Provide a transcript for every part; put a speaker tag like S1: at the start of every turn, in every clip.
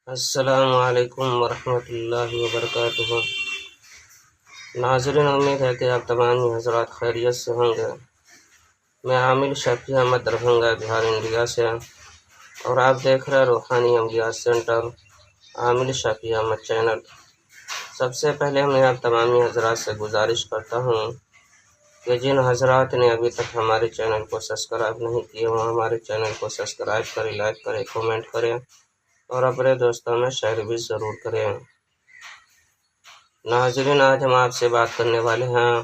S1: السلام علیکم ورحمۃ اللہ وبرکاتہ۔ ناظرین، امید ہے کہ آپ تمام حضرات خیریت سے ہوں گے۔ میں عامل شفیع احمد دربھنگہ بہار انڈیا سے، اور آپ دیکھ رہے روحانی عملیات سینٹر عامل شفیع احمد چینل۔ سب سے پہلے میں آپ تمام حضرات سے گزارش کرتا ہوں کہ جن حضرات نے ابھی تک ہمارے چینل کو سبسکرائب نہیں کیے وہ ہمارے چینل کو سبسکرائب کریں، لائک کریں، کومنٹ کریں اور اپنے دوستوں میں شیئر بھی ضرور کریں۔ ناظرین، آج ہم آپ سے بات کرنے والے ہیں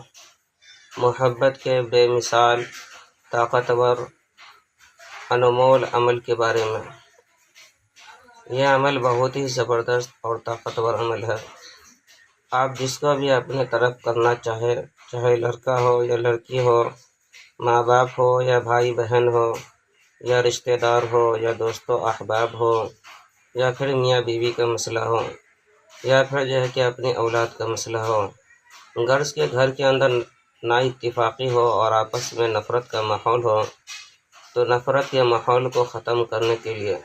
S1: محبت کے بے مثال، طاقتور، انمول عمل کے بارے میں۔ یہ عمل بہت ہی زبردست اور طاقتور عمل ہے۔ آپ جس کو بھی اپنے طرف کرنا چاہے لڑکا ہو یا لڑکی ہو، ماں باپ ہو یا بھائی بہن ہو، یا رشتہ دار ہو یا دوست و احباب ہو، یا پھر میاں بیوی کا مسئلہ ہو، یا پھر کہ اپنی اولاد کا مسئلہ ہو۔ غرض کے گھر کے اندر نا اتفاقی ہو اور آپس میں نفرت کا ماحول ہو، تو نفرت کے ماحول کو ختم کرنے کے لیے،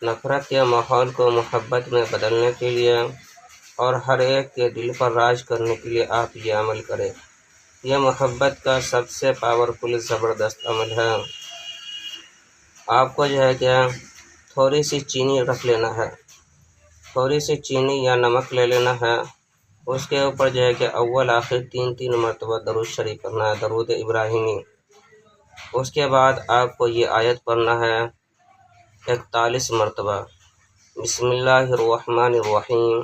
S1: نفرت کے ماحول کو محبت میں بدلنے کے لیے اور ہر ایک کے دل پر راج کرنے کے لیے آپ یہ عمل کریں۔ یہ محبت کا سب سے پاورفل زبردست عمل ہے۔ آپ کو کہ تھوڑی سی چینی رکھ لینا ہے، تھوڑی سی چینی یا نمک لے لینا ہے۔ اس کے اوپر کہ اول آخر تین مرتبہ درود شریف پڑھنا ہے، درود ابراہیمی۔ اس کے بعد آپ کو یہ آیت پڑھنا ہے 41 مرتبہ، بسم اللہ الرحمن الرحیم۔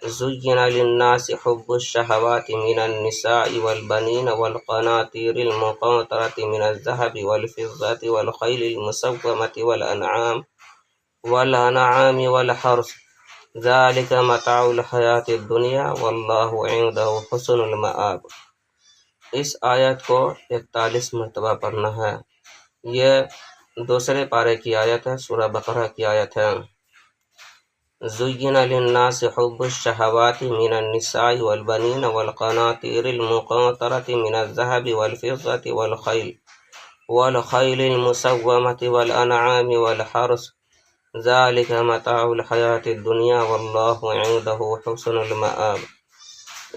S1: زُيِّنَ لِلنَّاسِ حُبُّ الشَّهَوَاتِ مِنَ النِّسَاءِ وَالْبَنِينَ وَالْقَنَاطِيرِ الْمُقَنطَرَةِ مِنَ الذَّهَبِ وَالْفِضَّةِ وَالْخَيْلِ الْمُسَوَّمَةِ وَالْأَنْعَامِ وَالْحَرْثِ ذَلِكَ مَتَاعُ الْحَيَاةِ الدُّنْيَا وَاللَّهُ عِندَهُ حُسْنُ الْمَآبِ۔ اس آیت کو 41 مرتبہ پڑھنا ہے۔ یہ دوسرے پارے کی آیت ہے، سورہ بقرہ کی آیت ہے۔ زُيِّنَ لِلنَّاسِ حُبُّ الشَّهَوَاتِ مِنَ النِّسَاءِ وَالْبَنِينَ وَالْقَنَاطِيرِ الْمُقَنطَرَةِ مِنَ الذَّهَبِ وَالْفِضَّةِ وَالْخَيْلِ الْمُسَوَّمَةِ وَالْأَنْعَامِ وَالْحَرْثِ ذَلِكَ مَتَاعُ الْحَيَاةِ الدُّنْيَا وَاللَّهُ عِندَهُ حُسْنُ الْمَآبِ۔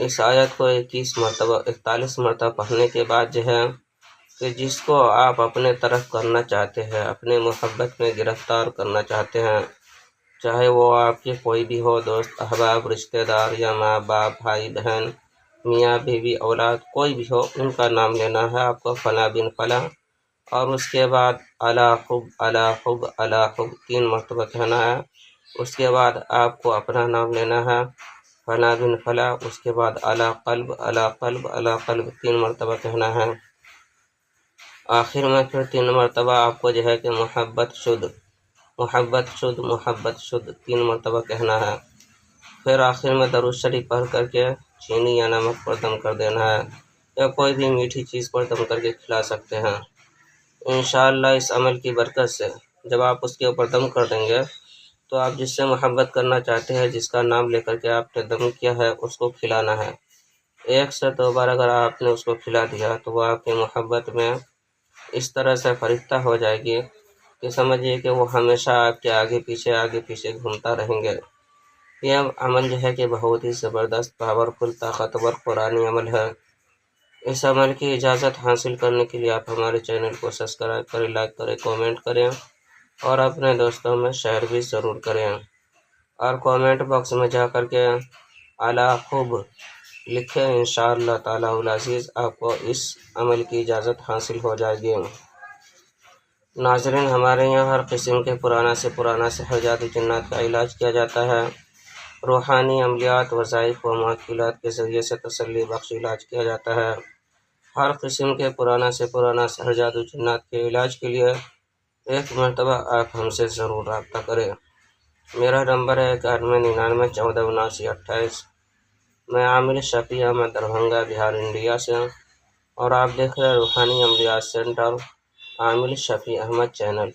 S1: اس آیت کو 41 مرتبہ پڑھنے کے بعد کہ جس کو آپ اپنے طرف کرنا چاہتے ہیں، اپنے محبت میں گرفتار کرنا چاہتے ہیں، چاہے وہ آپ کے کوئی بھی ہو، دوست احباب، رشتہ دار یا ماں باپ، بھائی بہن، میاں بیوی، اولاد، کوئی بھی ہو، ان کا نام لینا ہے آپ کو، فلاں بن فلاں، اور اس کے بعد الا حب الا حب الا حب 3 مرتبہ کہنا ہے۔ اس کے بعد آپ کو اپنا نام لینا ہے، فلاں بن فلاں، اس کے بعد الا قلب الا قلب الا قلب 3 مرتبہ کہنا ہے۔ آخر میں پھر 3 مرتبہ آپ کو کہ محبت شد محبت شد محبت شد 3 مرتبہ کہنا ہے۔ پھر آخر میں درود شریف پڑھ کر کے چینی یا نمک پر دم کر دینا ہے، یا کوئی بھی میٹھی چیز پر دم کر کے کھلا سکتے ہیں۔ انشاءاللہ اس عمل کی برکت سے جب آپ اس کے اوپر دم کر دیں گے تو آپ جس سے محبت کرنا چاہتے ہیں، جس کا نام لے کر کے آپ نے دم کیا ہے، اس کو کھلانا ہے۔ 1 سے 2 بار اگر آپ نے اس کو کھلا دیا تو وہ آپ کی محبت میں اس طرح سے فرشتہ ہو جائے گی کہ سمجھیے کہ وہ ہمیشہ آپ کے آگے پیچھے گھومتا رہیں گے۔ یہ عمل کہ بہت ہی زبردست، پاورفل، طاقتور قرآنی عمل ہے۔ اس عمل کی اجازت حاصل کرنے کے لیے آپ ہمارے چینل کو سبسکرائب کریں، لائک کریں، کومنٹ کریں اور اپنے دوستوں میں شیئر بھی ضرور کریں، اور کومنٹ باکس میں جا کر کے الا خوب لکھیں۔ انشاءاللہ تعالی العزیز آپ کو اس عمل کی اجازت حاصل ہو جائے گی۔ ناظرین، ہمارے یہاں ہر قسم کے پرانا سے سحر جادو جنات کا علاج کیا جاتا ہے۔ روحانی عملیات، وظائف و معقولات کے ذریعے سے تسلی بخش علاج کیا جاتا ہے۔ ہر قسم کے پرانا سے سحر جادو جنات کے علاج کے لیے 1 مرتبہ آپ ہم سے ضرور رابطہ کریں۔ میرا نمبر ہے 9199147928۔ میں عامل شفیع احمد دربھنگہ بہار انڈیا سے ہوں، اور آپ دیکھ رہے روحانی عملیات سینٹر عامل شفیع احمد چینل۔